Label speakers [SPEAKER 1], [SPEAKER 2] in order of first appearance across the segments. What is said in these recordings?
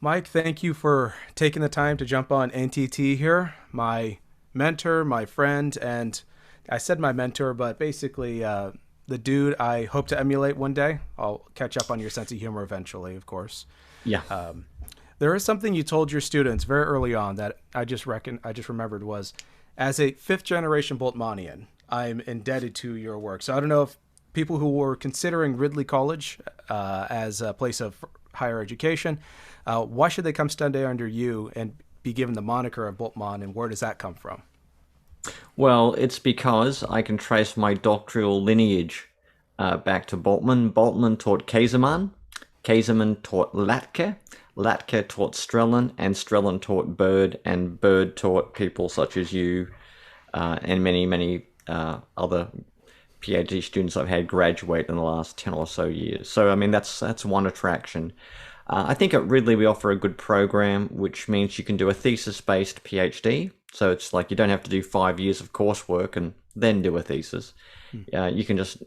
[SPEAKER 1] Mike, thank you for taking the time to jump on NTT here. My mentor, my friend, and I said my mentor, but basically the dude I hope to emulate one day. I'll catch up on your sense of humor eventually, of course.
[SPEAKER 2] Yeah.
[SPEAKER 1] There is something you told your students very early on that I just remembered was, as a fifth generation Boltmanian, I'm indebted to your work. So I don't know if people who were considering Ridley College as a place of higher education, why should they come study under you and be given the moniker of Boltman, and where does that come from?
[SPEAKER 2] Well, it's because I can trace my doctoral lineage back to Boltman. Boltman taught Kaiserman. Kaiserman taught Latke. Latke taught Strelin, and Strelin taught Bird, and Bird taught people such as you and many, many other PhD students I've had graduate in the last 10 or so years. So, I mean, that's one attraction. I think at Ridley we offer a good program, which means you can do a thesis-based PhD. So it's like you don't have to do 5 years of coursework and then do a thesis. You can just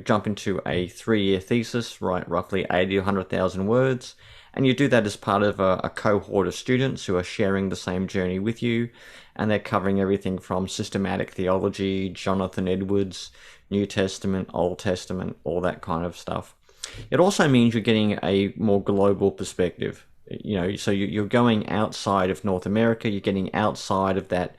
[SPEAKER 2] jump into a 3-year thesis, write roughly 80 or 100,000 words, and you do that as part of a cohort of students who are sharing the same journey with you, and they're covering everything from systematic theology, Jonathan Edwards, New Testament, Old Testament, all that kind of stuff. It also means you're getting a more global perspective. So you're going outside of North America, you're getting outside of that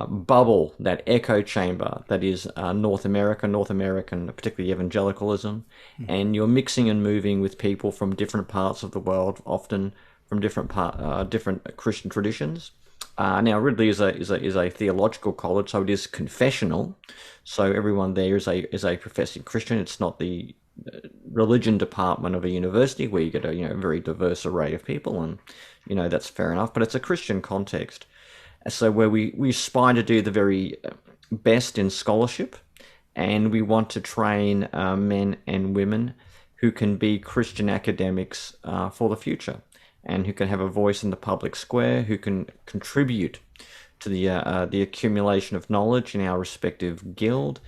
[SPEAKER 2] bubble, that echo chamber that is North America, North American, particularly evangelicalism, and you're mixing and moving with people from different parts of the world, often from different Christian traditions. Now, Ridley is a theological college, so it is confessional. So everyone there is a professing Christian. It's not the religion department of a university where you get a very diverse array of people, and that's fair enough. But it's a Christian context, so where we aspire to do the very best in scholarship, and we want to train men and women who can be Christian academics for the future, and who can have a voice in the public square, who can contribute to the accumulation of knowledge in our respective guild,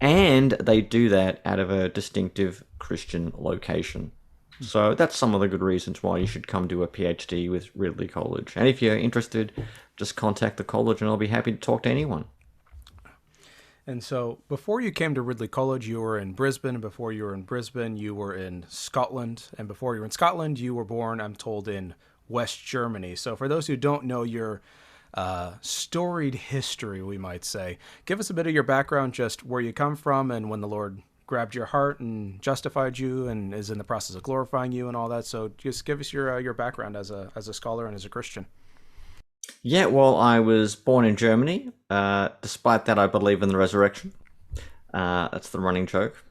[SPEAKER 2] and they do that out of a distinctive Christian location. So that's some of the good reasons why you should come do a PhD with Ridley College. And if you're interested, just contact the college and I'll be happy to talk to anyone.
[SPEAKER 1] And so, before you came to Ridley College, you were in Brisbane. And before you were in Brisbane, you were in Scotland. And before you were in Scotland, you were born, I'm told, in West Germany. So, for those who don't know your storied history, we might say, give us a bit of your background, just where you come from and when the Lord grabbed your heart and justified you and is in the process of glorifying you and all that. So, just give us your background as a scholar and as a Christian.
[SPEAKER 2] Yeah, well, I was born in Germany. Despite that, I believe in the resurrection. That's the running joke.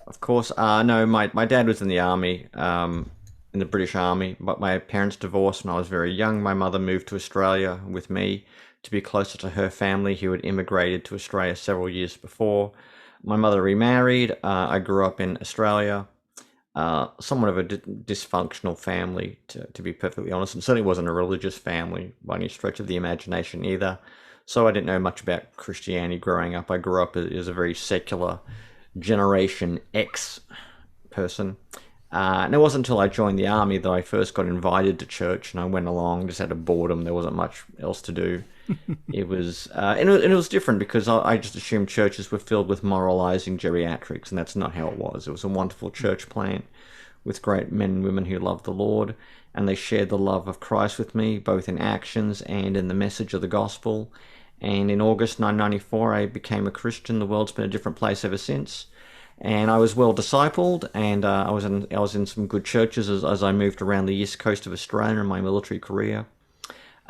[SPEAKER 2] Of course, no, my dad was in the army, in the British Army, but my parents divorced when I was very young. My mother moved to Australia with me to be closer to her family, who had immigrated to Australia several years before. My mother remarried. I grew up in Australia. Somewhat of a dysfunctional family, to be perfectly honest, and certainly wasn't a religious family by any stretch of the imagination either. So I didn't know much about Christianity growing up. I grew up as a very secular Generation X person. And it wasn't until I joined the army that I first got invited to church, and I went along just out of boredom. There wasn't much else to do. It was, and it was different because I just assumed churches were filled with moralizing geriatrics, and that's not how it was. It was a wonderful church plant with great men and women who loved the Lord, and they shared the love of Christ with me, both in actions and in the message of the gospel. And in August 1994, I became a Christian. The world's been a different place ever since. And I was well discipled, and I was in some good churches as I moved around the east coast of Australia in my military career.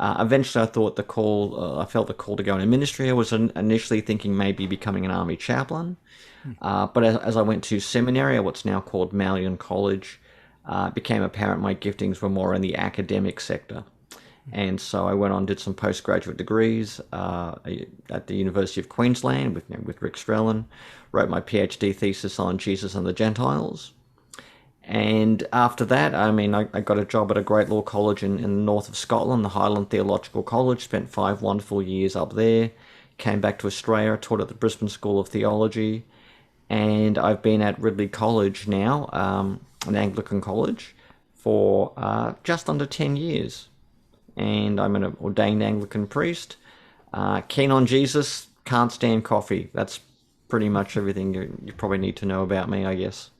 [SPEAKER 2] Eventually, I felt the call to go into ministry. I was initially thinking maybe becoming an army chaplain, but as I went to seminary, at what's now called Malyon College, it became apparent my giftings were more in the academic sector. And so I went on and did some postgraduate degrees at the University of Queensland with Rick Strelin, wrote my PhD thesis on Jesus and the Gentiles. And after that, I mean, I got a job at a great law college in the north of Scotland, the Highland Theological College, spent 5 wonderful years up there, came back to Australia, taught at the Brisbane School of Theology, and I've been at Ridley College now, an Anglican college, for just under 10 years. And I'm an ordained Anglican priest. Keen on Jesus, can't stand coffee. That's pretty much everything you probably need to know about me, I guess.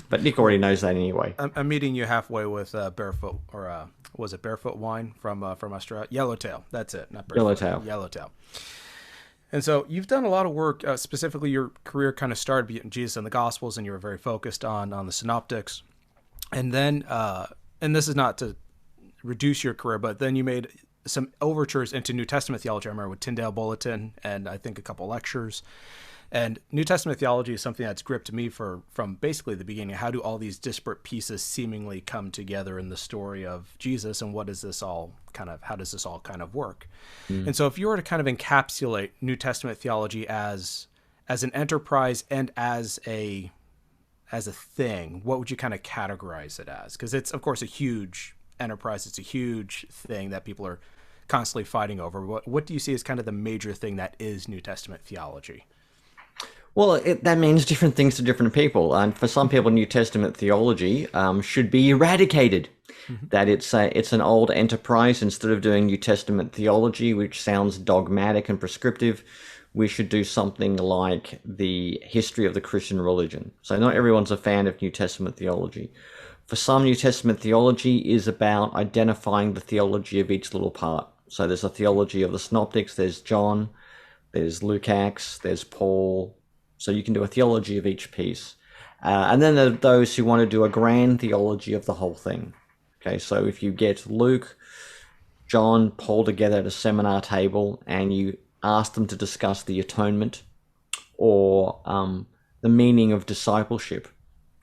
[SPEAKER 2] But Nick already knows that anyway.
[SPEAKER 1] I'm meeting you halfway with Barefoot, or was it Barefoot wine from Australia? Yellowtail. That's it. Not Barefoot. Yellowtail. And so you've done a lot of work. Specifically, your career kind of started in Jesus and the Gospels, and you were very focused on the Synoptics. And then, and this is not to reduce your career, but then you made some overtures into New Testament theology. I remember with Tyndale Bulletin, and I think a couple lectures. And New Testament theology is something that's gripped me from basically the beginning. How do all these disparate pieces seemingly come together in the story of Jesus, and how does this all kind of work? And so if you were to kind of encapsulate New Testament theology as an enterprise and as a thing, what would you kind of categorize it as? Because it's, of course, a huge enterprise. It's a huge thing that people are constantly fighting over. What do you see as kind of the major thing that is New Testament theology?
[SPEAKER 2] Well, that means different things to different people. And for some people, New Testament theology should be eradicated. That it's an old enterprise. Instead of doing New Testament theology, which sounds dogmatic and prescriptive, we should do something like the history of the Christian religion. So not everyone's a fan of New Testament theology. For some, New Testament theology is about identifying the theology of each little part. So there's a theology of the Synoptics, there's John, there's Luke, Acts, there's Paul. So you can do a theology of each piece. And then there are those who want to do a grand theology of the whole thing. Okay, so if you get Luke, John, Paul together at a seminar table and you ask them to discuss the atonement or the meaning of discipleship,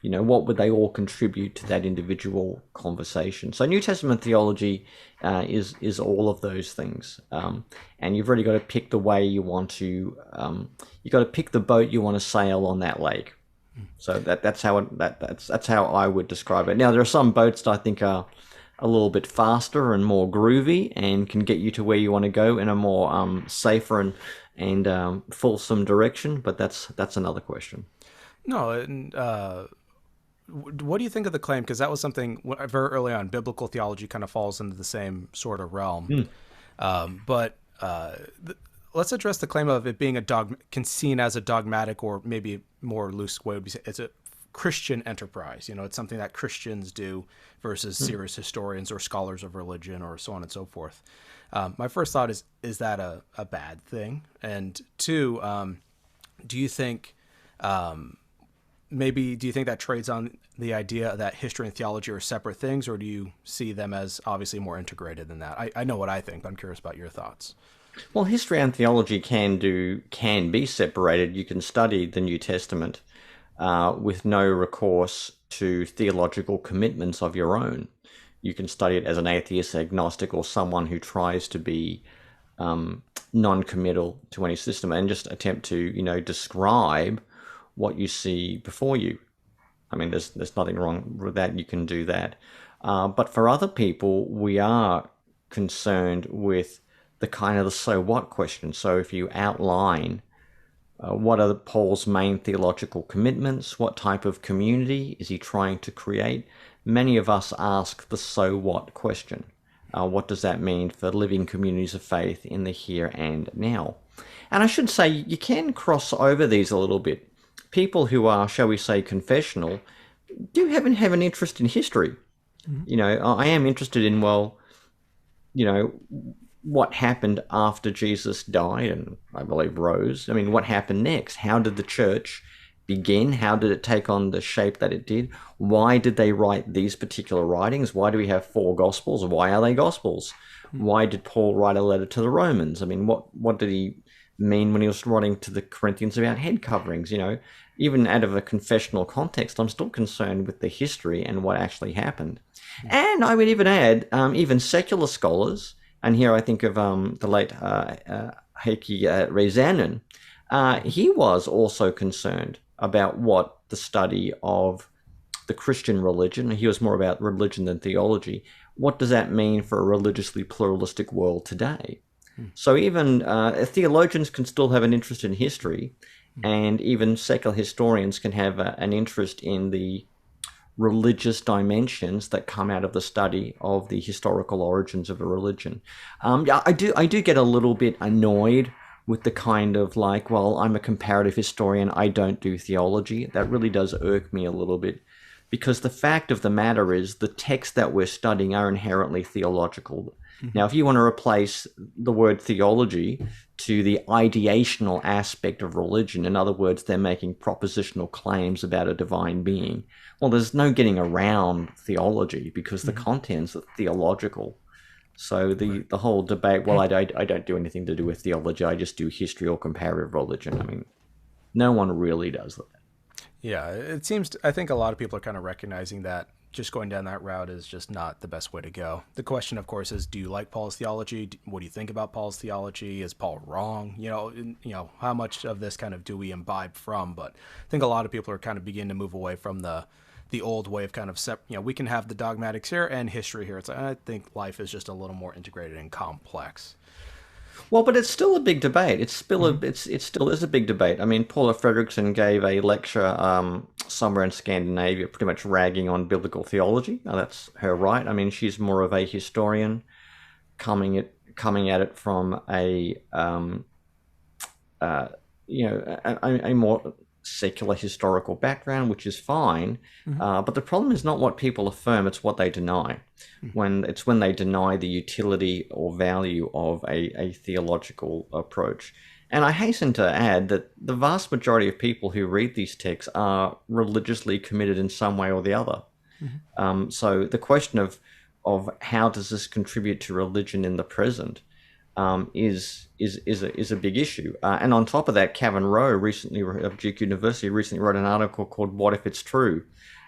[SPEAKER 2] what would they all contribute to that individual conversation? So New Testament theology is all of those things. And you've really got to pick the way you want to, you've got to pick the boat you want to sail on that lake. So that's how I would describe it. Now, there are some boats that I think are a little bit faster and more groovy and can get you to where you want to go in a more safer and fulsome direction, but that's another question.
[SPEAKER 1] No, and what do you think of the claim? Because that was something very early on. Biblical theology kind of falls into the same sort of realm. But let's address the claim of it being seen as a dogmatic, or maybe more loose way would be it's a Christian enterprise. It's something that Christians do versus serious historians or scholars of religion or so on and so forth. My first thought is that a bad thing? And two, do you think that trades on the idea that history and theology are separate things, or do you see them as obviously more integrated than that? I know what I think, but I'm curious about your thoughts.
[SPEAKER 2] Well, history and theology can be separated. You can study the New Testament with no recourse to theological commitments of your own. You can study it as an atheist, agnostic, or someone who tries to be non-committal to any system and just attempt to, describe what you see before you. I mean, there's nothing wrong with that. You can do that. But for other people, we are concerned with the kind of the so what question. So if you outline what are Paul's main theological commitments, what type of community is he trying to create, many of us ask the so what question. What does that mean for living communities of faith in the here and now? And I should say, you can cross over these a little bit. People who are, shall we say, confessional, do have an interest in history. I am interested in, what happened after Jesus died and I believe rose. I mean, what happened next? How did the church begin? How did it take on the shape that it did? Why did they write these particular writings? Why do we have 4 Gospels? Why are they Gospels? Why did Paul write a letter to the Romans? I mean, what did he mean when he was writing to the Corinthians about head coverings? Even out of a confessional context, I'm still concerned with the history and what actually happened. And I would even add, even secular scholars, and here I think of the late Heikki Reisanen, he was also concerned about what the study of the Christian religion, he was more about religion than theology, what does that mean for a religiously pluralistic world today? So even theologians can still have an interest in history, and even secular historians can have an interest in the religious dimensions that come out of the study of the historical origins of a religion. Yeah, I do get a little bit annoyed with the kind of like, well, I'm a comparative historian, I don't do theology. That really does irk me a little bit, because the fact of the matter is the texts that we're studying are inherently theological. Now, if you want to replace the word theology to the ideational aspect of religion, in other words, they're making propositional claims about a divine being, well, there's no getting around theology because the contents are theological. So the whole debate, well, I don't do anything to do with theology, I just do history or comparative religion. I mean, no one really does that.
[SPEAKER 1] Yeah, it seems, I think a lot of people are kind of recognizing that just going down that route is just not the best way to go. The question, of course, is, do you like Paul's theology? What do you think about Paul's theology? Is Paul wrong? How much of this kind of do we imbibe from? But I think a lot of people are kind of beginning to move away from the old way of kind of, we can have the dogmatics here and history here. It's like, I think life is just a little more integrated and complex.
[SPEAKER 2] Well, but it's still a big debate. It's still it still is a big debate. I mean, Paula Fredrickson gave a lecture somewhere in Scandinavia, pretty much ragging on biblical theology. Now, that's her right. I mean, she's more of a historian, coming at it from a more secular historical background, which is fine. But the problem is not what people affirm; it's what they deny. When they deny the utility or value of a theological approach. And I hasten to add that the vast majority of people who read these texts are religiously committed in some way or the other. So the question of how does this contribute to religion in the present is a big issue. And on top of that, Kevin Rowe of Duke University recently wrote an article called "What If It's True?"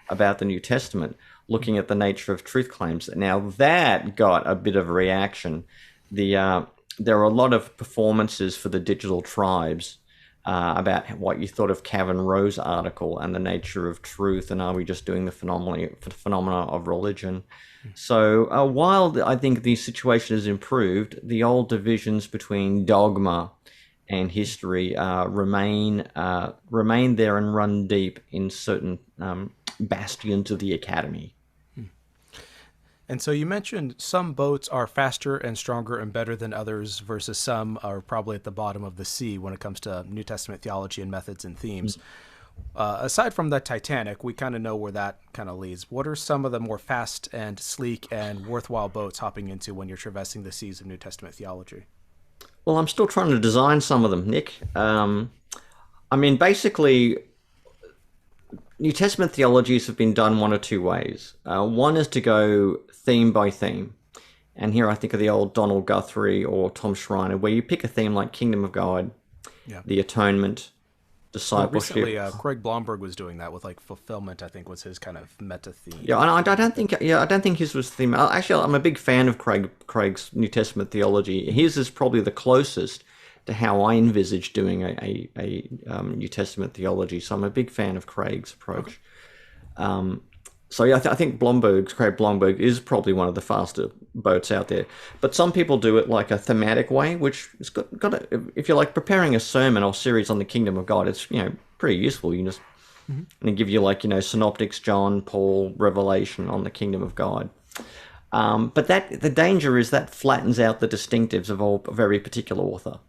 [SPEAKER 2] about the New Testament, looking at the nature of truth claims. Now that got a bit of a reaction. There are a lot of performances for the digital tribes about what you thought of Kevin Rowe's article and the nature of truth, and are we just doing the phenomena of religion? So while I think the situation has improved, the old divisions between dogma and history remain there and run deep in certain bastions of the academy.
[SPEAKER 1] And so you mentioned some boats are faster and stronger and better than others versus some are probably at the bottom of the sea when it comes to New Testament theology and methods and themes. Aside from the Titanic, we kind of know where that kind of leads. What are some of the more fast and sleek and worthwhile boats hopping into when you're traversing the seas of New Testament theology?
[SPEAKER 2] Well, I'm still trying to design some of them, Nick. I mean, basically, New Testament theologies have been done one or two ways. One is to go theme by theme. And here I think of the old Donald Guthrie or Tom Schreiner, where you pick a theme like Kingdom of God, the atonement, discipleship.
[SPEAKER 1] Well, recently, Craig Blomberg was doing that with like fulfillment, I think was his kind of meta theme.
[SPEAKER 2] Yeah, I don't think his was theme. Actually, I'm a big fan of Craig's New Testament theology. His is probably the closest to how I envisage doing a New Testament theology. So I'm a big fan of Craig's approach. Okay. So yeah, I think Craig Blomberg is probably one of the faster boats out there. But some people do it like a thematic way, which is if you're like preparing a sermon or series on the Kingdom of God, it's pretty useful. You can just and give you synoptics, John, Paul, Revelation on the Kingdom of God. But the danger is that flattens out the distinctives of a very particular author,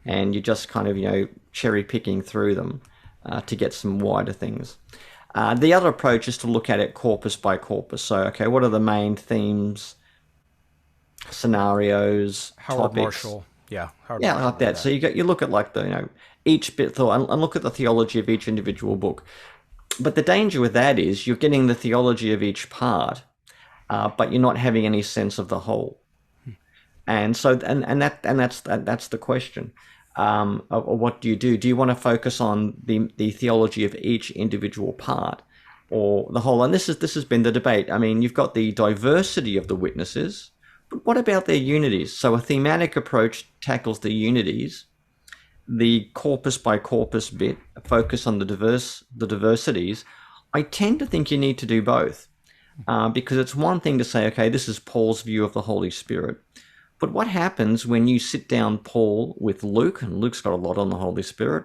[SPEAKER 2] and you're just kind of cherry picking through them to get some wider things. The other approach is to look at it corpus by corpus. So, okay, what are the main themes, scenarios,
[SPEAKER 1] Howard
[SPEAKER 2] topics?
[SPEAKER 1] Marshall.
[SPEAKER 2] Howard Marshall, like that. So you look at like each bit and look at the theology of each individual book. But the danger with that is you're getting the theology of each part, but you're not having any sense of the whole. And so that's the question. What do you do? Do you want to focus on the theology of each individual part or the whole? And this has been the debate. I mean, you've got the diversity of the witnesses, but what about their unities? So a thematic approach tackles the unities. The corpus by corpus bit focus on the diversities. I tend to think you need to do both because it's one thing to say, okay, this is Paul's view of the Holy Spirit. But what happens when you sit down Paul with Luke, and Luke's got a lot on the Holy Spirit,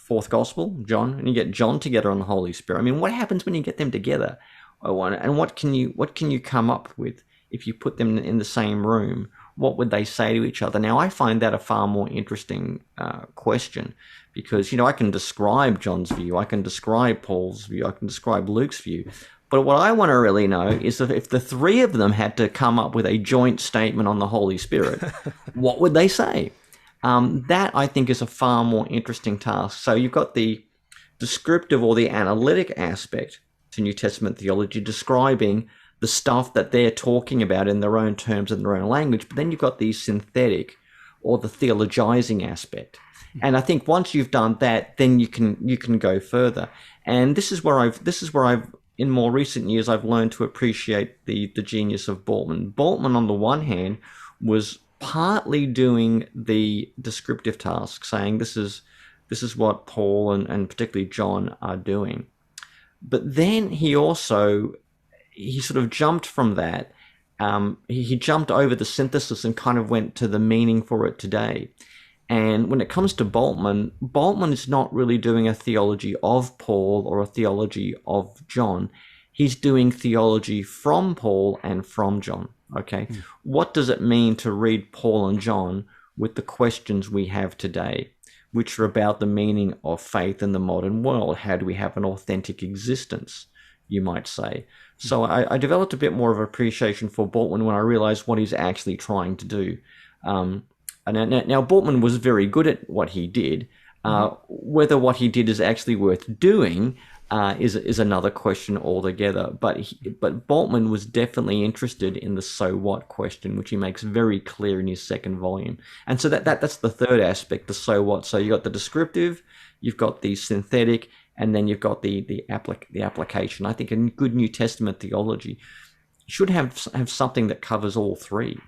[SPEAKER 2] fourth gospel, John, and you get John together on the Holy Spirit. I mean, what happens when you get them together? And what can you come up with if you put them in the same room? What would they say to each other? Now, I find that a far more interesting question, because, I can describe John's view, I can describe Paul's view, I can describe Luke's view. But what I want to really know is that if the three of them had to come up with a joint statement on the Holy Spirit, what would they say? That, I think, is a far more interesting task. So you've got the descriptive or the analytic aspect to New Testament theology, describing the stuff that they're talking about in their own terms and their own language. But then you've got the synthetic or the theologizing aspect. And I think once you've done that, then you can go further. And this is where I've in more recent years I've learned to appreciate the genius of Bultmann. Bultmann, on the one hand, was partly doing the descriptive task, saying this is what Paul and particularly John are doing. But then he sort of jumped from that. He jumped over the synthesis and kind of went to the meaning for it today. And when it comes to Bultmann is not really doing a theology of Paul or a theology of John. He's doing theology from Paul and from John. Okay, What does it mean to read Paul and John with the questions we have today, which are about the meaning of faith in the modern world? How do we have an authentic existence, you might say? So I developed a bit more of appreciation for Bultmann when I realized what he's actually trying to do. Now, Bultmann was very good at what he did. Whether what he did is actually worth doing is another question altogether. But Bultmann was definitely interested in the so what question, which he makes very clear in his second volume. And so that's the third aspect, the so what. So you've got the descriptive, you've got the synthetic, and then you've got the application. I think a good New Testament theology should have something that covers all three.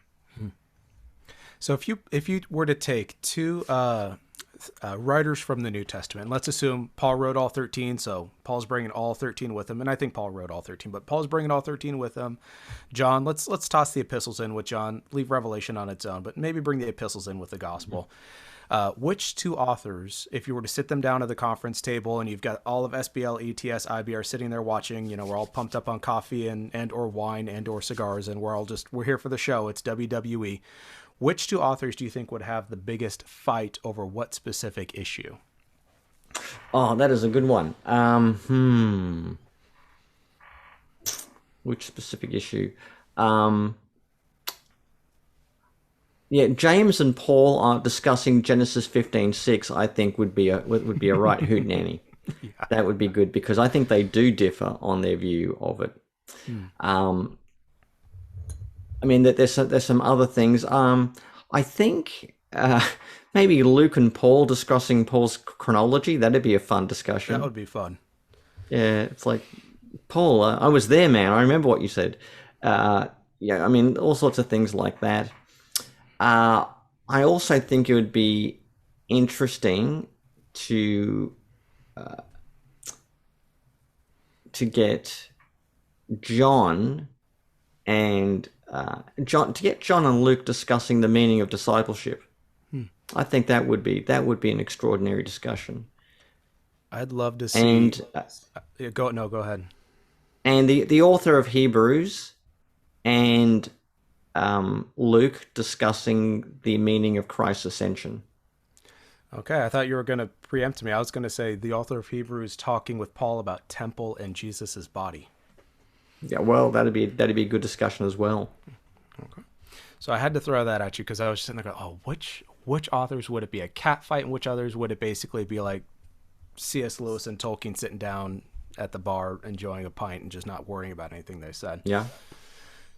[SPEAKER 1] So if you were to take two writers from the New Testament, let's assume Paul wrote all 13, so Paul's bringing all 13 with him, and I think Paul wrote all 13, but Paul's bringing all 13 with him. John, let's toss the epistles in with John, leave Revelation on its own, but maybe bring the epistles in with the gospel. Which two authors, if you were to sit them down at the conference table and you've got all of SBL, ETS, IBR sitting there watching, we're all pumped up on coffee and or wine and or cigars, and we're here for the show. It's WWE. Which two authors do you think would have the biggest fight over what specific issue?
[SPEAKER 2] Oh, that is a good one. Which specific issue? James and Paul are discussing Genesis 15:6. I think would be a right hootenanny. Yeah. That would be good, because I think they do differ on their view of it. I mean, that there's some other things. I think maybe Luke and Paul discussing Paul's chronology. That'd be a fun discussion.
[SPEAKER 1] That would be fun.
[SPEAKER 2] Yeah, it's like, Paul, I was there, man. I remember what you said. I mean, all sorts of things like that. I also think it would be interesting to get John and John and Luke discussing the meaning of discipleship. I think that would be an extraordinary discussion.
[SPEAKER 1] I'd love to see. And go ahead.
[SPEAKER 2] And the author of Hebrews and Luke discussing the meaning of Christ's ascension.
[SPEAKER 1] Okay, I thought you were going to preempt me. I was going to say the author of Hebrews talking with Paul about temple and Jesus's body.
[SPEAKER 2] Yeah, well, that'd be a good discussion as well.
[SPEAKER 1] Okay, so I had to throw that at you because I was sitting there going, which authors would it be a cat fight, and which others would it basically be like C.S. Lewis and Tolkien sitting down at the bar enjoying a pint and just not worrying about anything they said?
[SPEAKER 2] Yeah.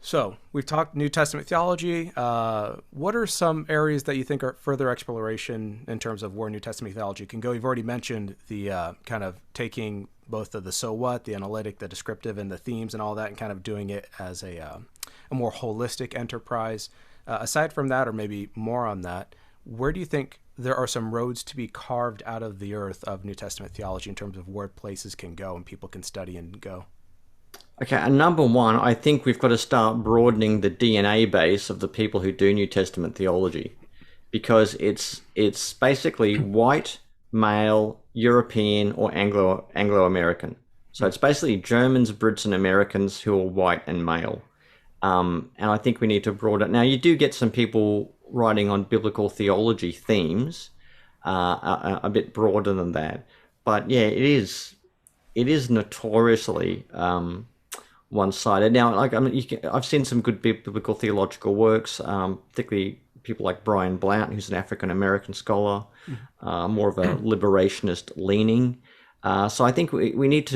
[SPEAKER 1] So we've talked New Testament theology. What are some areas that you think are further exploration in terms of where New Testament theology can go? You've already mentioned the kind of taking both of the so what, the analytic, the descriptive, and the themes and all that, and kind of doing it as a more holistic enterprise. Aside from that, or maybe more on that, where do you think there are some roads to be carved out of the earth of New Testament theology in terms of where places can go and people can study and go?
[SPEAKER 2] Okay, and number one, I think we've got to start broadening the DNA base of the people who do New Testament theology, because it's basically white, male, European, or Anglo-American. So it's basically Germans, Brits, and Americans who are white and male. And I think we need to broaden it. Now, you do get some people writing on biblical theology themes, a bit broader than that. But yeah, it is notoriously one-sided. Now, like, I mean, I've seen some good biblical theological works, particularly people like Brian Blount, who's an African American scholar, more of a liberationist leaning. So I think we need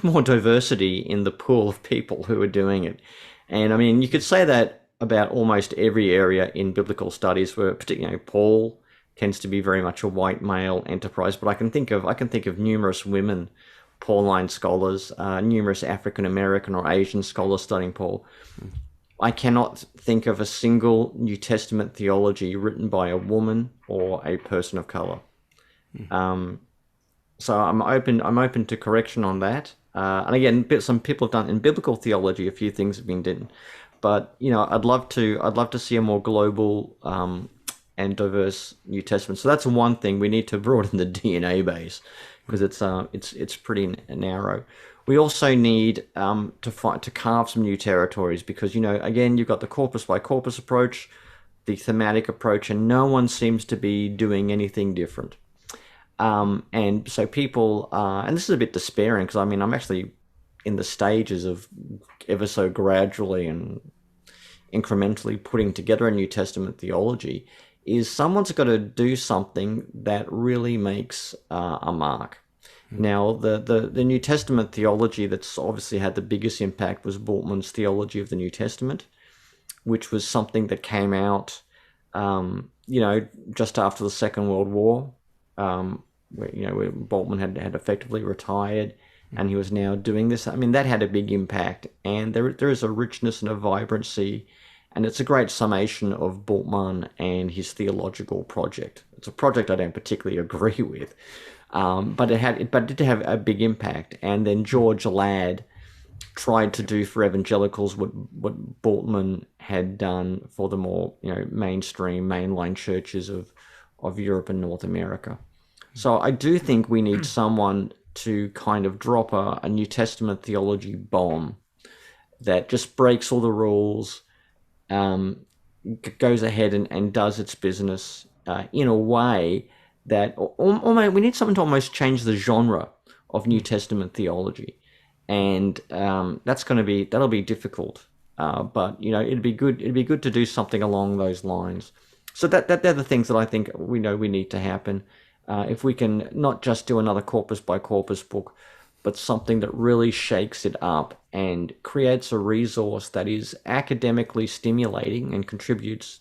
[SPEAKER 2] more diversity in the pool of people who are doing it. And I mean, you could say that about almost every area in biblical studies, where particularly Paul tends to be very much a white male enterprise. But I can think of numerous women Pauline scholars, numerous African American or Asian scholars studying Paul. I cannot think of a single New Testament theology written by a woman or a person of color. So I'm open to correction on that. And again, some people have done in biblical theology. A few things have been done, but I'd love to see a more global and diverse New Testament. So that's one thing. We need to broaden the DNA base, because it's pretty narrow. We also need to carve some new territories, because again, you've got the corpus by corpus approach, the thematic approach, and no one seems to be doing anything different. And so people, and this is a bit despairing, because I mean, I'm actually in the stages of ever so gradually and incrementally putting together a New Testament theology, is someone's got to do something that really makes a mark. Now, the New Testament theology that's obviously had the biggest impact was Bultmann's Theology of the New Testament, which was something that came out, just after the Second World War, where Bultmann had effectively retired, and he was now doing this. I mean, that had a big impact, and there is a richness and a vibrancy, and it's a great summation of Bultmann and his theological project. It's a project I don't particularly agree with, but it did have a big impact. And then George Ladd tried to do for evangelicals what Bultmann had done for the more mainstream, mainline churches of Europe and North America. So I do think we need someone to kind of drop a New Testament theology bomb that just breaks all the rules, goes ahead and does its business in a way that, or we need something to almost change the genre of New Testament theology, and that'll be difficult. But it'd be good to do something along those lines. So they're the things that I think we need to happen. If we can not just do another corpus by corpus book, but something that really shakes it up and creates a resource that is academically stimulating and contributes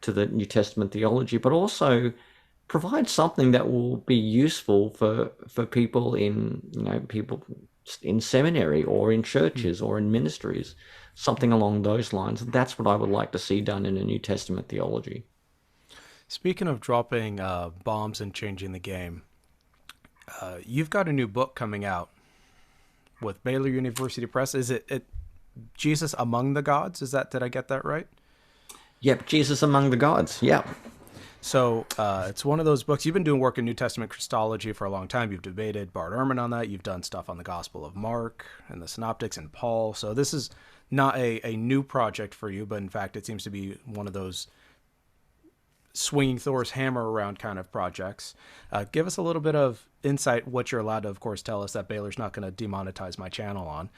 [SPEAKER 2] to the New Testament theology, but also provides something that will be useful for people in seminary or in churches or in ministries, something along those lines. That's what I would like to see done in a New Testament theology.
[SPEAKER 1] Speaking of dropping bombs and changing the game, you've got a new book coming out with Baylor University Press. Is it Jesus Among the Gods? Did I get that right?
[SPEAKER 2] Yep, Jesus Among the Gods. Yep.
[SPEAKER 1] So it's one of those books. You've been doing work in New Testament Christology for a long time. You've debated Bart Ehrman on that. You've done stuff on the Gospel of Mark and the Synoptics and Paul. So this is not a new project for you, but in fact, it seems to be one of those swinging Thor's hammer around kind of projects. Give us a little bit of insight, what you're allowed to, of course, tell us that Baylor's not going to demonetize my channel on,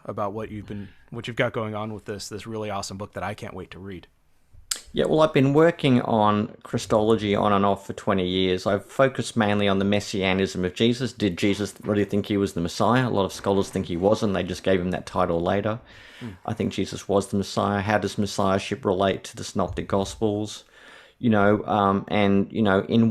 [SPEAKER 1] about what you've got going on with this really awesome book that I can't wait to read.
[SPEAKER 2] Yeah, well, I've been working on Christology on and off for 20 years. I've focused mainly on the messianism of Jesus. Did Jesus really think he was the Messiah? A lot of scholars think he wasn't. They just gave him that title later. I think Jesus was the Messiah. How does Messiahship relate to the Synoptic Gospels? In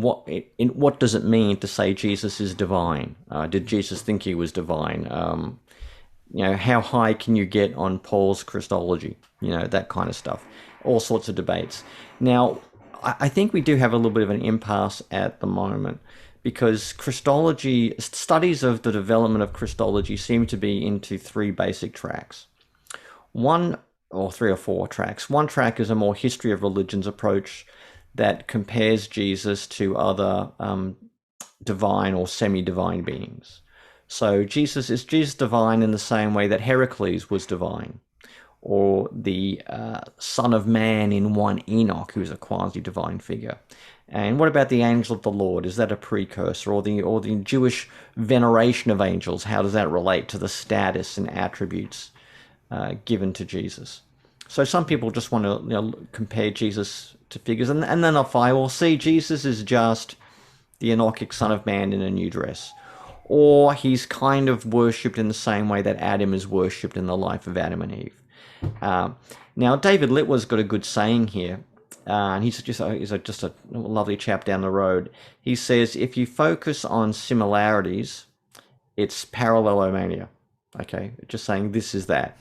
[SPEAKER 2] what does it mean to say Jesus is divine? Did Jesus think he was divine? How high can you get on Paul's Christology? That kind of stuff. All sorts of debates. Now, I think we do have a little bit of an impasse at the moment, because Christology, studies of the development of Christology seem to be into three basic tracks. Three or four tracks. One track is a more history of religions approach that compares Jesus to other divine or semi-divine beings. So is Jesus divine in the same way that Heracles was divine, or the Son of Man in 1 Enoch, who is a quasi-divine figure? And what about the angel of the Lord? Is that a precursor? Or the Jewish veneration of angels, how does that relate to the status and attributes given to Jesus? So some people just want to compare Jesus to figures, and then they'll find, well, see, Jesus is just the Enochic Son of Man in a new dress. Or he's kind of worshipped in the same way that Adam is worshipped in the life of Adam and Eve. Now, David Litwa's got a good saying here, and he's just a lovely chap down the road. He says, if you focus on similarities, it's parallelomania. Okay, just saying this is that,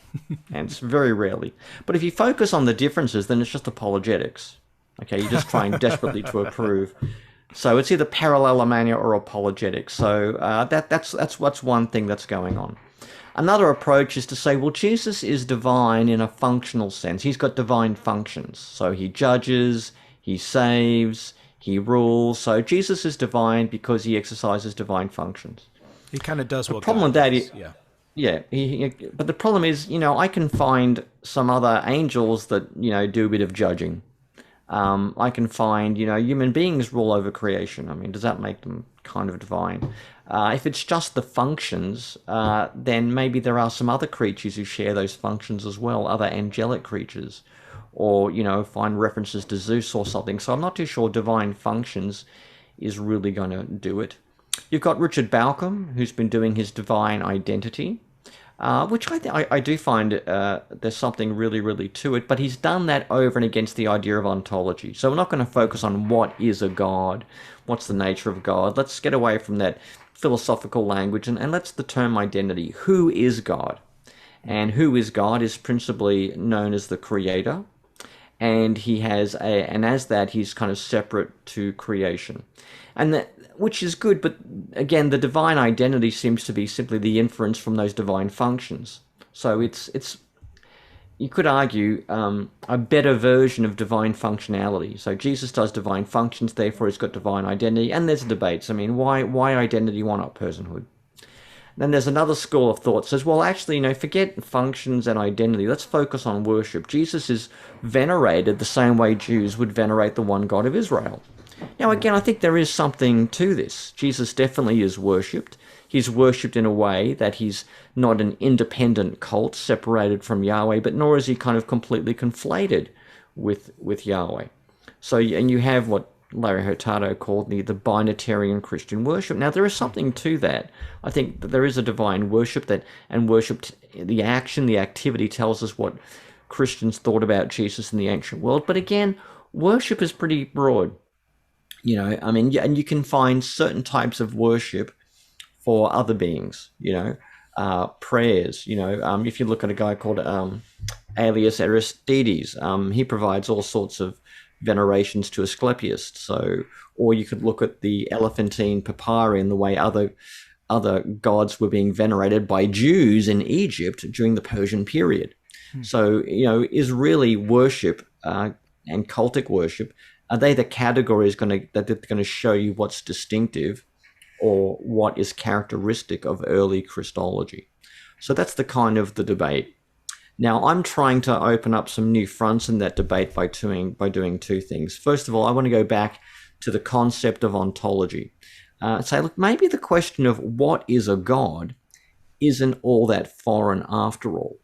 [SPEAKER 2] and it's very rarely. But if you focus on the differences, then it's just apologetics. Okay, you're just trying desperately to approve. So it's either parallelomania or apologetics. So that's one thing that's going on. Another approach is to say, well, Jesus is divine in a functional sense. He's got divine functions. So he judges, he saves, he rules. So Jesus is divine because he exercises divine functions.
[SPEAKER 1] He kind of does what
[SPEAKER 2] the problem
[SPEAKER 1] God
[SPEAKER 2] with that
[SPEAKER 1] does.
[SPEAKER 2] is, yeah. But the problem is, I can find some other angels that, do a bit of judging. I can find, human beings rule over creation. I mean, does that make them kind of divine? If it's just the functions, then maybe there are some other creatures who share those functions as well, other angelic creatures, or, find references to Zeus or something. So I'm not too sure divine functions is really going to do it. You've got Richard Balcom, who's been doing his divine identity, which I do find there's something really, really to it, but he's done that over and against the idea of ontology. So we're not going to focus on what is a God, what's the nature of God. Let's get away from that philosophical language and let's the term identity. Who is God? And who is God is principally known as the Creator, and as that he's kind of separate to creation, which is good, but again, the divine identity seems to be simply the inference from those divine functions. So it's you could argue a better version of divine functionality. So Jesus does divine functions, therefore he's got divine identity, and there's debates. I mean, why identity, why not personhood? Then there's another school of thought that says, well, actually, forget functions and identity. Let's focus on worship. Jesus is venerated the same way Jews would venerate the one God of Israel. Now, again, I think there is something to this. Jesus definitely is worshipped. He's worshipped in a way that he's not an independent cult separated from Yahweh, but nor is he kind of completely conflated with Yahweh. So, and you have what Larry Hurtado called the binatarian Christian worship. Now, there is something to that. I think that there is a divine worship and worshipped, the action, the activity tells us what Christians thought about Jesus in the ancient world. But again, worship is pretty broad. And you can find certain types of worship for other beings, prayers, if you look at a guy called Aelius Aristides, he provides all sorts of venerations to Asclepius. So, or you could look at the Elephantine papyri and the way other gods were being venerated by Jews in Egypt during the Persian period. So, is really worship and cultic worship, are they the categories that they're going to show you what's distinctive or what is characteristic of early Christology? So that's the kind of the debate. Now, I'm trying to open up some new fronts in that debate by doing two things. First of all, I want to go back to the concept of ontology. Say, look, maybe the question of what is a God isn't all that foreign after all.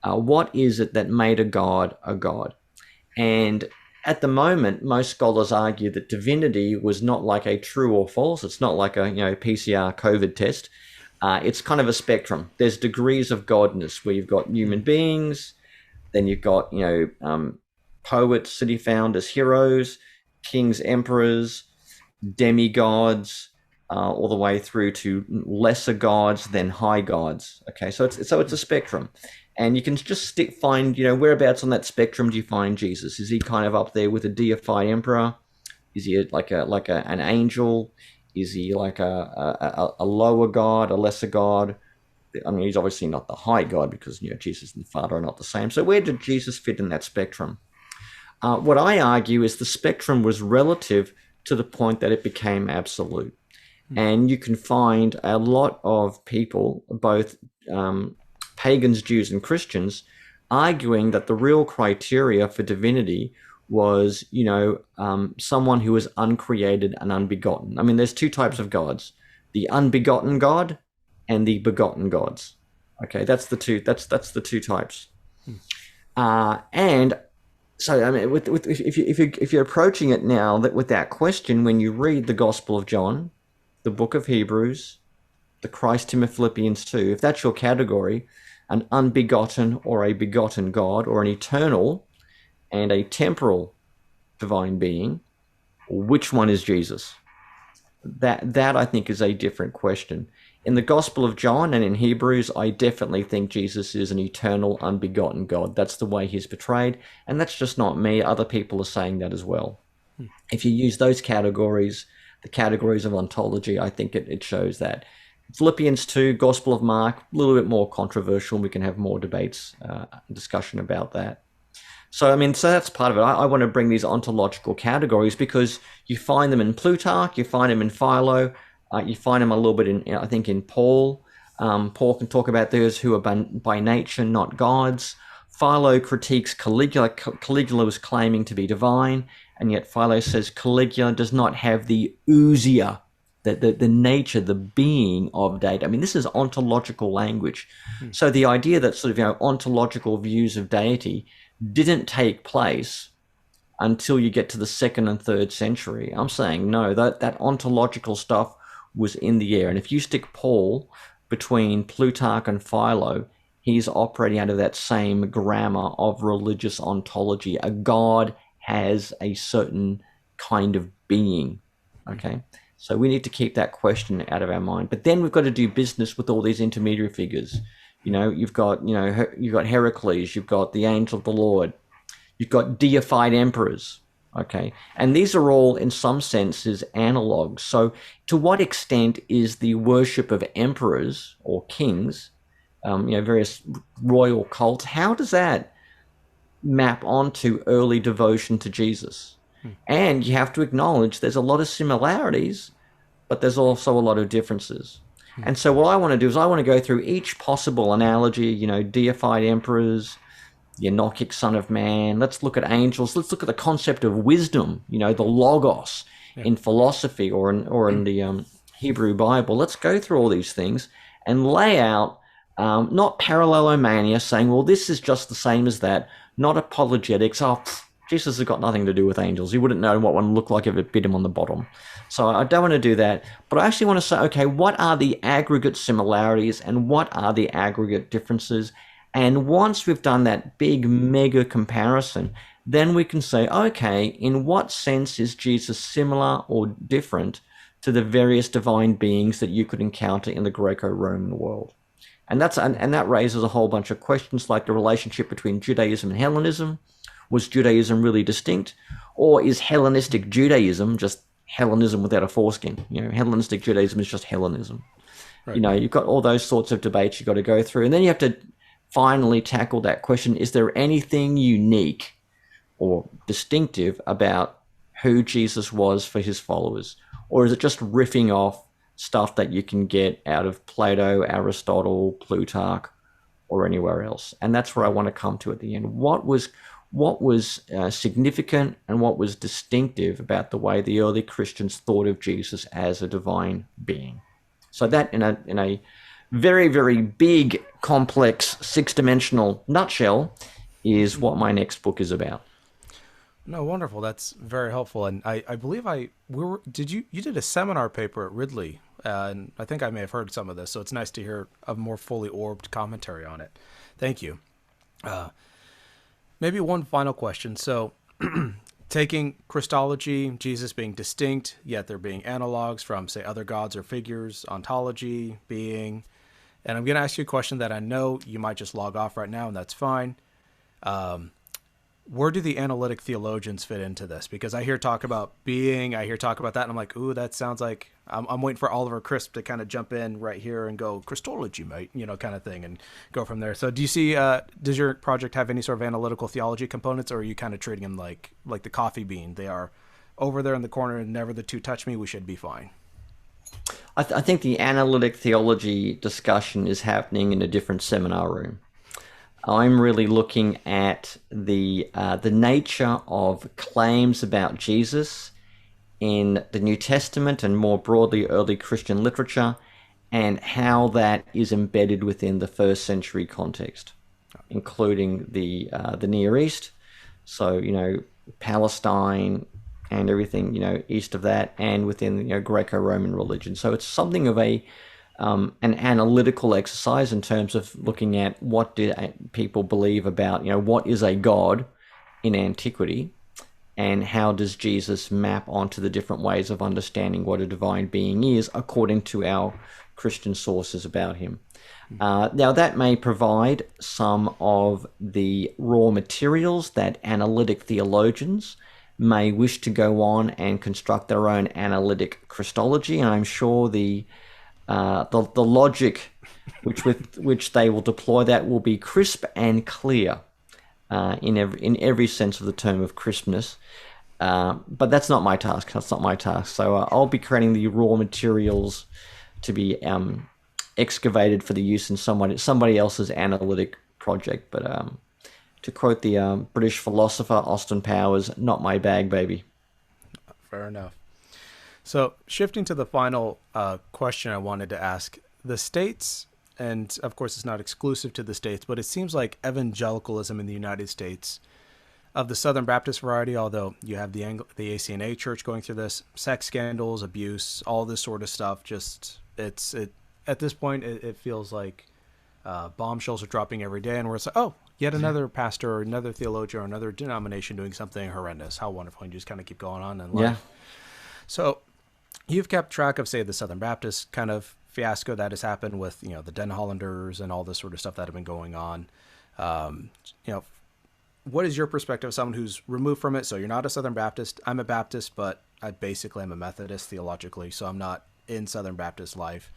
[SPEAKER 2] What is it that made a God a God? And at the moment, most scholars argue that divinity was not like a true or false. It's not like a PCR COVID test. It's kind of a spectrum. There's degrees of godness where you've got human beings, then you've got poets, city founders, heroes, kings, emperors, demigods, all the way through to lesser gods, then high gods. Okay, so it's a spectrum. And you can just find, whereabouts on that spectrum do you find Jesus? Is he kind of up there with a deified emperor? Is he like an angel? Is he like a lower god, a lesser god? I mean, he's obviously not the high god because Jesus and the Father are not the same. So where did Jesus fit in that spectrum? What I argue is the spectrum was relative to the point that it became absolute. And you can find a lot of people, both pagans, Jews, and Christians, arguing that the real criteria for divinity was, someone who was uncreated and unbegotten. I mean, there's two types of gods: the unbegotten God and the begotten gods. Okay, that's the two. That's the two types. And so, I mean, if you're approaching it now with that question, when you read the Gospel of John, the book of Hebrews, the Christ hymn of Philippians 2, if that's your category, an unbegotten or a begotten God, or an eternal and a temporal divine being, which one is Jesus? That I think is a different question. In the Gospel of John and in Hebrews, I definitely think Jesus is an eternal, unbegotten God. That's the way he's portrayed, and that's just not me. Other people are saying that as well. If you use those categories, the categories of ontology, I think it shows that. Philippians 2, Gospel of Mark, a little bit more controversial. We can have more debates, discussion about that. So, I mean, so that's part of it. I want to bring these ontological categories because you find them in Plutarch, you find them in Philo, you find them a little bit in, I think, in Paul. Paul can talk about those who are by nature not gods. Philo critiques Caligula. Caligula was claiming to be divine, and yet Philo says Caligula does not have the ousia, the nature, the being of deity. I mean, this is ontological language. So the idea that sort of, ontological views of deity didn't take place until you get to the 2nd and 3rd century. I'm saying no, that ontological stuff was in the air. And if you stick Paul between Plutarch and Philo, he's operating out of that same grammar of religious ontology. A god has a certain kind of being, okay? So we need to keep that question out of our mind. But then we've got to do business with all these intermediary figures. You've got Heracles, you've got the angel of the Lord, you've got deified emperors, okay? And these are all, in some senses, analogs. So to what extent is the worship of emperors or kings, various royal cults, how does that map onto early devotion to Jesus? And you have to acknowledge there's a lot of similarities, but there's also a lot of differences. And so what I want to do is I want to go through each possible analogy, deified emperors, the Enochic Son of Man. Let's look at angels. Let's look at the concept of wisdom, the logos in philosophy or in the Hebrew Bible. Let's go through all these things and lay out not parallelomania, saying, well, this is just the same as that, not apologetics. Jesus has got nothing to do with angels. He wouldn't know what one looked like if it bit him on the bottom. So I don't want to do that. But I actually want to say, okay, what are the aggregate similarities and what are the aggregate differences? And once we've done that big mega comparison, then we can say, okay, in what sense is Jesus similar or different to the various divine beings that you could encounter in the Greco-Roman world? And that raises a whole bunch of questions like the relationship between Judaism and Hellenism. Was Judaism really distinct? Or is Hellenistic Judaism just Hellenism without a foreskin? Hellenistic Judaism is just Hellenism. Right. You've got all those sorts of debates you've got to go through. And then you have to finally tackle that question, is there anything unique or distinctive about who Jesus was for his followers? Or is it just riffing off stuff that you can get out of Plato, Aristotle, Plutarch, or anywhere else? And that's where I want to come to at the end. What was significant and what was distinctive about the way the early Christians thought of Jesus as a divine being? So that in a very, very big, complex, six-dimensional nutshell is what my next book is about.
[SPEAKER 1] No, wonderful. That's very helpful. And I believe you did a seminar paper at Ridley, and I think I may have heard some of this, so it's nice to hear a more fully orbed commentary on it. Thank you. Maybe one final question. So taking Christology, Jesus being distinct, yet there being analogs from, say, other gods or figures, ontology, being, and I'm going to ask you a question that I know you might just log off right now, and that's fine. Where do the analytic theologians fit into this? Because I hear talk about being, I hear talk about that, and I'm like, ooh, that sounds like I'm waiting for Oliver Crisp to kind of jump in right here and go, Christology, mate, kind of thing, and go from there. So do you see, does your project have any sort of analytical theology components, or are you kind of treating them like the coffee bean? They are over there in the corner and never the two touch me, we should be fine.
[SPEAKER 2] I think the analytic theology discussion is happening in a different seminar room. I'm really looking at the nature of claims about Jesus in the New Testament and more broadly early Christian literature, and how that is embedded within the first century context, including the Near East. So Palestine and everything east of that, and within Greco-Roman religion. So it's something of an analytical exercise in terms of looking at what do people believe about what is a god in antiquity, and how does Jesus map onto the different ways of understanding what a divine being is according to our Christian sources about him. Now, that may provide some of the raw materials that analytic theologians may wish to go on and construct their own analytic Christology, and I'm sure the logic with which they will deploy that will be crisp and clear in every sense of the term of crispness. But that's not my task. So I'll be creating the raw materials to be excavated for the use in somebody else's analytic project. But to quote the British philosopher Austin Powers, not my bag, baby.
[SPEAKER 1] Fair enough. So shifting to the final question I wanted to ask, the states, and of course it's not exclusive to the states, but it seems like evangelicalism in the United States, of the Southern Baptist variety, although you have the ACNA church going through this, sex scandals, abuse, all this sort of stuff, just at this point it feels like bombshells are dropping every day, and we're like, oh, yet another pastor or another theologian or another denomination doing something horrendous. How wonderful. And you just kind of keep going on in life.
[SPEAKER 2] Yeah.
[SPEAKER 1] So you've kept track of, say, the Southern Baptist kind of fiasco that has happened with, the Den Hollanders and all this sort of stuff that have been going on. What is your perspective as someone who's removed from it? So you're not a Southern Baptist. I'm a Baptist, but I basically am a Methodist theologically, so I'm not in Southern Baptist life.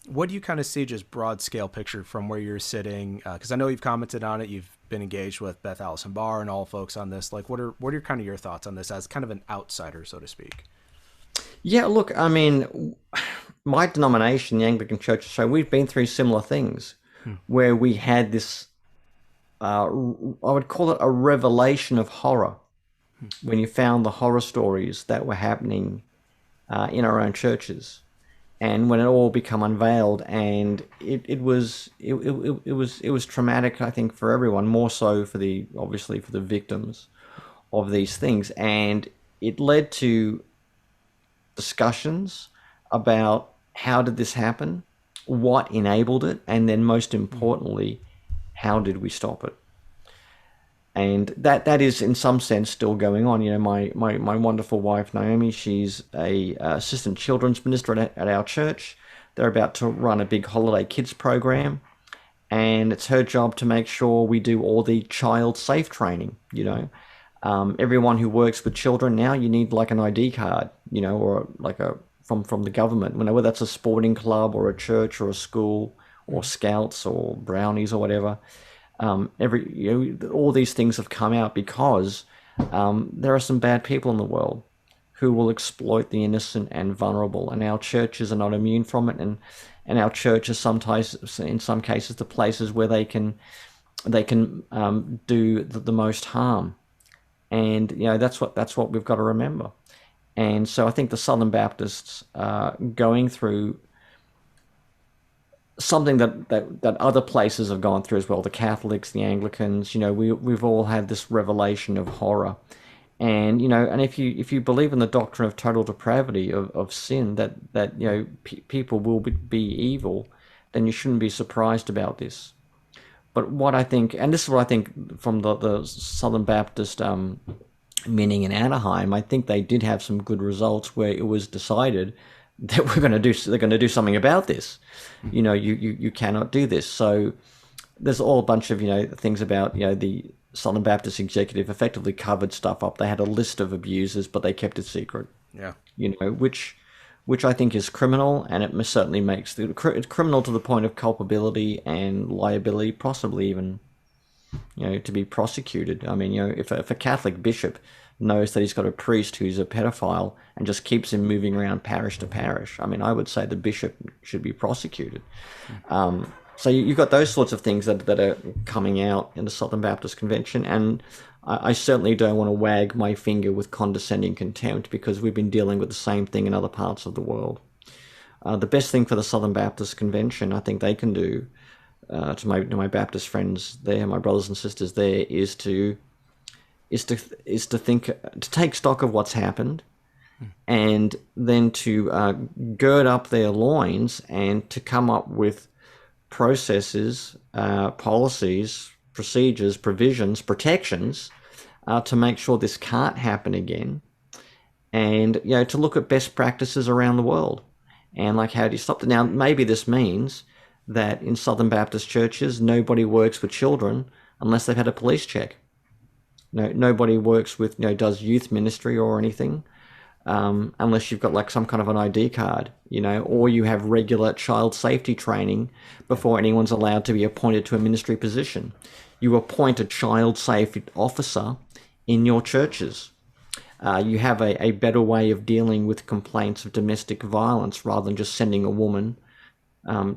[SPEAKER 1] What do you kind of see, just broad scale picture from where you're sitting? Because I know you've commented on it. You've been engaged with Beth Allison Barr and all folks on this. Like, what are kind of your thoughts on this as kind of an outsider, so to speak?
[SPEAKER 2] Yeah, look, I mean, my denomination, the Anglican Church, so we've been through similar things where we had this, I would call it a revelation of horror when you found the horror stories that were happening in our own churches. And when it all become unveiled, and it was traumatic, I think, for everyone, more so obviously for the victims of these things. And it led to discussions about how did this happen, what enabled it, and then most importantly, how did we stop it? And that is in some sense still going on. My wonderful wife Naomi, she's a assistant children's minister at our church. They're about to run a big holiday kids program, and it's her job to make sure we do all the child safe training. Everyone who works with children now, you need like an ID card, or like from the government. Whether that's a sporting club or a church or a school or scouts or brownies or whatever. All these things have come out because there are some bad people in the world who will exploit the innocent and vulnerable, and our churches are not immune from it, and our churches sometimes, in some cases, the places where they can do the most harm, and that's what we've got to remember. And so I think the Southern Baptists are going through something that other places have gone through as well. The Catholics, the Anglicans, we've all had this revelation of horror, and and if you believe in the doctrine of total depravity of sin, that people will be evil, then you shouldn't be surprised about this. But what I think, and this is what I think from the Southern Baptist meeting in Anaheim, I think they did have some good results where it was decided that they're going to do something about this. You cannot do this. So there's all a bunch of things about the Southern Baptist executive effectively covered stuff up. They had a list of abusers, but they kept it secret.
[SPEAKER 1] Yeah.
[SPEAKER 2] Which I think is criminal, and it certainly makes it's criminal to the point of culpability and liability, possibly even to be prosecuted. I mean, if a Catholic bishop knows that he's got a priest who's a pedophile and just keeps him moving around parish to parish, I mean, I would say the bishop should be prosecuted. So you've got those sorts of things that are coming out in the Southern Baptist Convention, and I certainly don't want to wag my finger with condescending contempt, because we've been dealing with the same thing in other parts of the world. The best thing for the Southern Baptist Convention, I think they can do, to my Baptist friends there, my brothers and sisters there, is to take stock of what's happened, and then to gird up their loins and to come up with processes, policies, procedures, provisions, protections, to make sure this can't happen again, and to look at best practices around the world, and like, how do you stop it? Now, maybe this means that in Southern Baptist churches, nobody works with children unless they've had a police check. Nobody works with, does youth ministry or anything, unless you've got like some kind of an ID card, or you have regular child safety training before anyone's allowed to be appointed to a ministry position. You appoint a child safety officer in your churches. You have a better way of dealing with complaints of domestic violence, rather than just sending a woman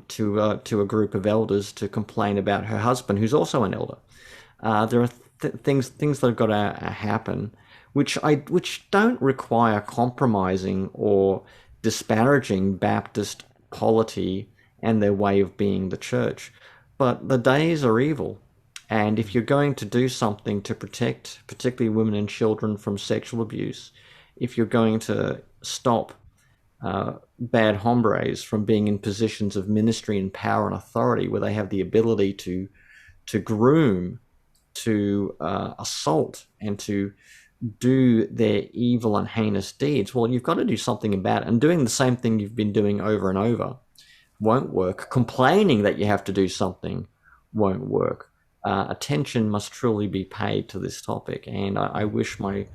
[SPEAKER 2] to a group of elders to complain about her husband, who's also an elder. There are things that have got to happen, which don't require compromising or disparaging Baptist polity and their way of being the church. But the days are evil, and if you're going to do something to protect particularly women and children from sexual abuse, if you're going to stop bad hombres from being in positions of ministry and power and authority, where they have the ability to groom, to assault, and to do their evil and heinous deeds, well, you've got to do something about it. And doing the same thing you've been doing over and over won't work. Complaining that you have to do something won't work. Attention must truly be paid to this topic, and I wish my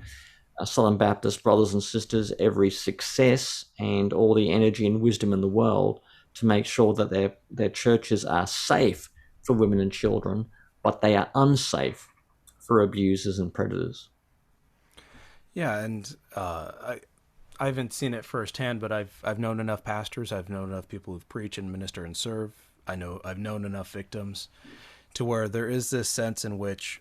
[SPEAKER 2] Southern Baptist brothers and sisters every success and all the energy and wisdom in the world to make sure that their churches are safe for women and children, but they are unsafe for abusers and predators.
[SPEAKER 1] Yeah, and I haven't seen it firsthand, but I've known enough pastors, I've known enough people who preach and minister and serve. I've known enough victims to where there is this sense in which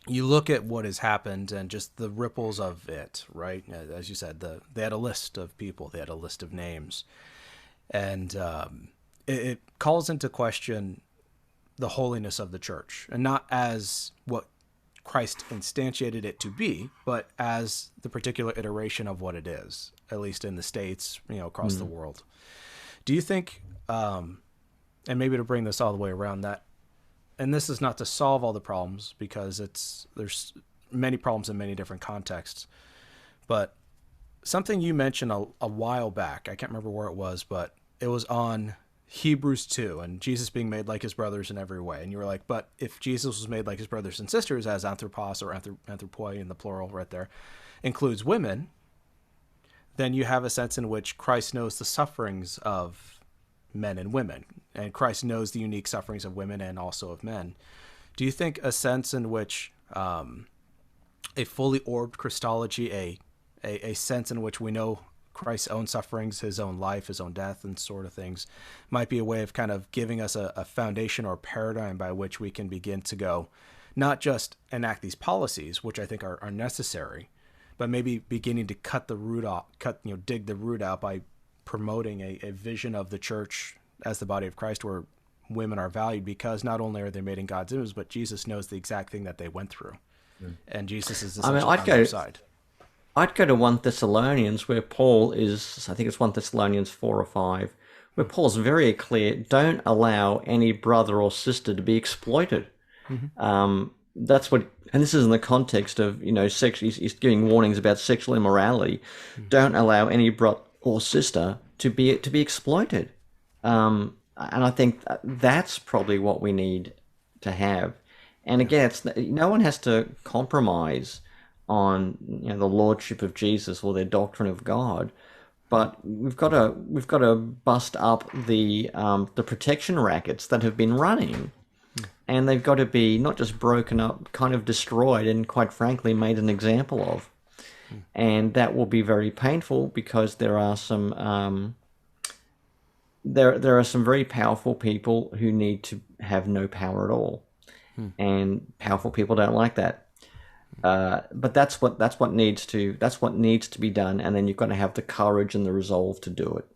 [SPEAKER 1] you look at what has happened and just the ripples of it, right? As you said, they had a list of people, they had a list of names, and it calls into question the holiness of the church, and not as what Christ instantiated it to be, but as the particular iteration of what it is, at least in the States, across the world. Do you think, and maybe to bring this all the way around, that, and this is not to solve all the problems, because there's many problems in many different contexts, but something you mentioned a while back, I can't remember where it was, but it was on Hebrews 2 and Jesus being made like his brothers in every way. And you were like, but if Jesus was made like his brothers and sisters, as anthropos or anthropoi in the plural right there includes women, then you have a sense in which Christ knows the sufferings of men and women, and Christ knows the unique sufferings of women and also of men. Do you think a sense in which a fully orbed Christology, a sense in which we know Christ's own sufferings, his own life, his own death, and sort of things, might be a way of kind of giving us a foundation or paradigm by which we can begin to go, not just enact these policies, which I think are necessary, but maybe beginning to cut the root off, dig the root out by promoting a vision of the church as the body of Christ, where women are valued, because not only are they made in God's image, but Jesus knows the exact thing that they went through, and Jesus is essentially on their side.
[SPEAKER 2] I'd go to 1 Thessalonians, where Paul is, I think it's 1 Thessalonians 4 or 5, where Paul's very clear, don't allow any brother or sister to be exploited. That's what, and this is in the context of, he's giving warnings about sexual immorality. Don't allow any brother or sister to be exploited. And I think that's probably what we need to have. And again, no one has to compromise on the lordship of Jesus or their doctrine of God, but we've got to bust up the protection rackets that have been running and they've got to be not just broken up, kind of destroyed, and quite frankly made an example of. And that will be very painful because there are some there are some very powerful people who need to have no power at all, and powerful people don't like that. But that's what needs to be done, and then you've got to have the courage and the resolve to do it.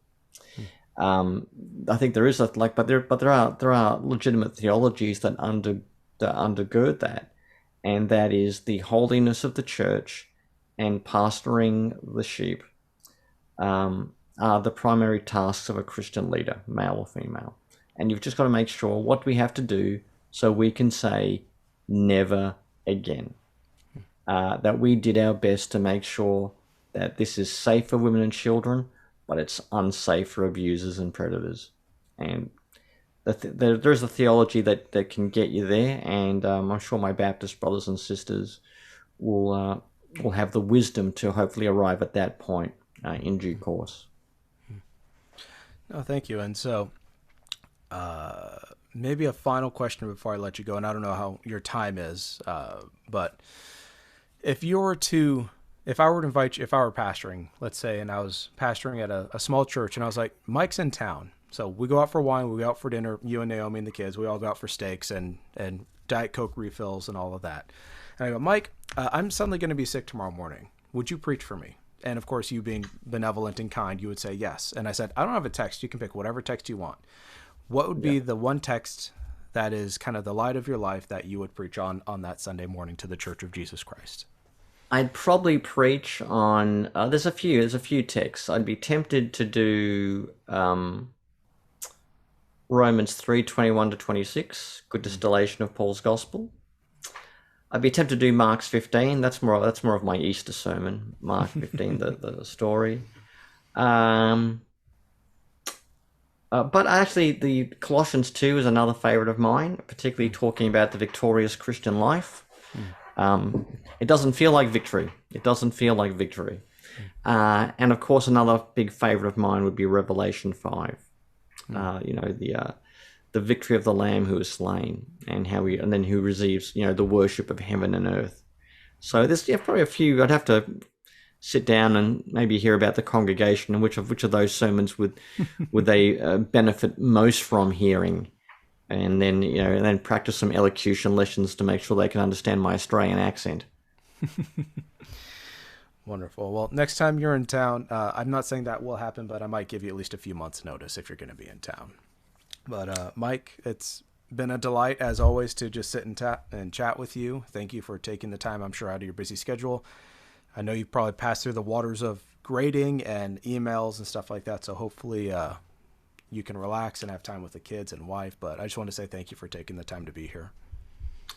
[SPEAKER 2] I think there is but there are legitimate theologies that undergird that, and that is the holiness of the church and pastoring the sheep are the primary tasks of a Christian leader, male or female. And you've just got to make sure what we have to do so we can say never again. That we did our best to make sure that this is safe for women and children, but it's unsafe for abusers and predators. And there's a theology that can get you there, and I'm sure my Baptist brothers and sisters will have the wisdom to hopefully arrive at that point in due course.
[SPEAKER 1] No, thank you. And so maybe a final question before I let you go, and I don't know how your time is, but if I were to invite you, if I were pastoring, let's say, and I was pastoring at a small church, and I was like, Mike's in town. So we go out for wine, we go out for dinner, you and Naomi and the kids, we all go out for steaks and Diet Coke refills and all of that. And I go, Mike, I'm suddenly going to be sick tomorrow morning. Would you preach for me? And of course, you being benevolent and kind, you would say yes. And I said, I don't have a text. You can pick whatever text you want. What would be the one text that is kind of the light of your life that you would preach on that Sunday morning to the Church of Jesus Christ?
[SPEAKER 2] I'd probably preach on. There's a few texts. I'd be tempted to do Romans 3:21-26, good distillation of Paul's gospel. I'd be tempted to do Mark's 15. That's more of my Easter sermon. Mark 15, the story. But actually, the Colossians 2 is another favorite of mine, particularly talking about the victorious Christian life. It doesn't feel like victory. And of course, another big favorite of mine would be Revelation 5. The victory of the Lamb who is slain, and then who receives, the worship of heaven and earth. So there's probably a few. I'd have to sit down and maybe hear about the congregation and which of those sermons would they benefit most from hearing, and then practice some elocution lessons to make sure they can understand my Australian accent.
[SPEAKER 1] Wonderful. Well, next time you're in town, I'm not saying that will happen, but I might give you at least a few months' notice if you're going to be in town. But Mike, it's been a delight as always to just sit and chat with you. Thank you for taking the time, I'm sure, out of your busy schedule. I know you've probably passed through the waters of grading and emails and stuff like that, so hopefully you can relax and have time with the kids and wife. But I just want to say thank you for taking the time to be here.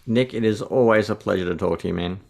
[SPEAKER 2] Nick, it is always a pleasure to talk to you, man.